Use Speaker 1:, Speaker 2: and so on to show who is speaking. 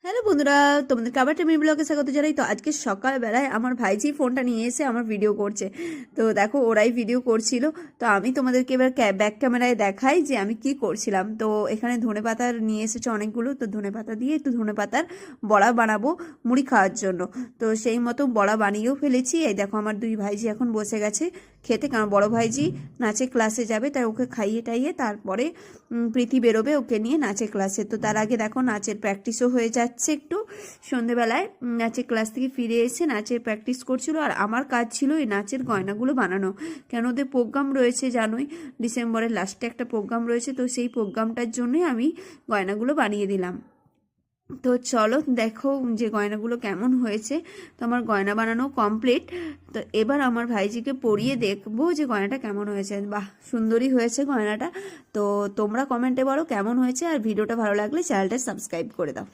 Speaker 1: Hello বন্ধুরা, তোমাদেরকে আবার একটা মিনি ব্লগে স্বাগত জানাই। তো আজকে সকালবেলায় আমার ভাইজি ফোনটা নিয়ে এসে আমার ভিডিও করছে। তো দেখো ওরাই ভিডিও করছিল। তো আমি তোমাদেরকে এবার ব্যাক ক্যামেরায় দেখাই যে আমি কি করছিলাম। তো এখানে ধনেপাতা নিয়ে এসেছে অনেকগুলো। তো ধনেপাতা দিয়ে একটু ধনেপাতার বড়া বানাবো মুড়ি খাওয়ার জন্য। তো সেই মতো বড়া বানিয়েও ফেলেছি। এই দেখো আমার দুই ভাইজি এখন বসে গেছে খেতে, কারণ বড় ভাইজি নাচে ক্লাসে যাবে, তাই ওকে খাইয়ে টাইয়ে তারপরে প্রীতি বেরোবে ওকে নিয়ে নাচের ক্লাসে। তো তার আগে দেখো নাচের প্র্যাকটিসও হয়ে যাচ্ছে একটু। সন্ধেবেলায় নাচের ক্লাস থেকে ফিরে এসে নাচের প্র্যাকটিস করছিল, আর আমার কাজ ছিল এই নাচের গয়নাগুলো বানানো। কেন ওদের প্রোগ্রাম রয়েছে জানোই, ডিসেম্বরের লাস্টে একটা প্রোগ্রাম রয়েছে। তো সেই প্রোগ্রামটার জন্যই আমি গয়নাগুলো বানিয়ে দিলাম। তো চলো দেখো যে গয়নাগুলো কেমন হয়েছে। তো আমার গয়না বানানো কমপ্লিট। তো এবার আমার ভাইজিকে পরিয়ে দেখবো যে গয়নাটা কেমন হয়েছে। বাহ, সুন্দরই হয়েছে গয়নাটা। তো তোমরা কমেন্টে বলো কেমন হয়েছে, আর ভিডিওটা ভালো লাগলে চ্যানেলটা সাবস্ক্রাইব করে দাও।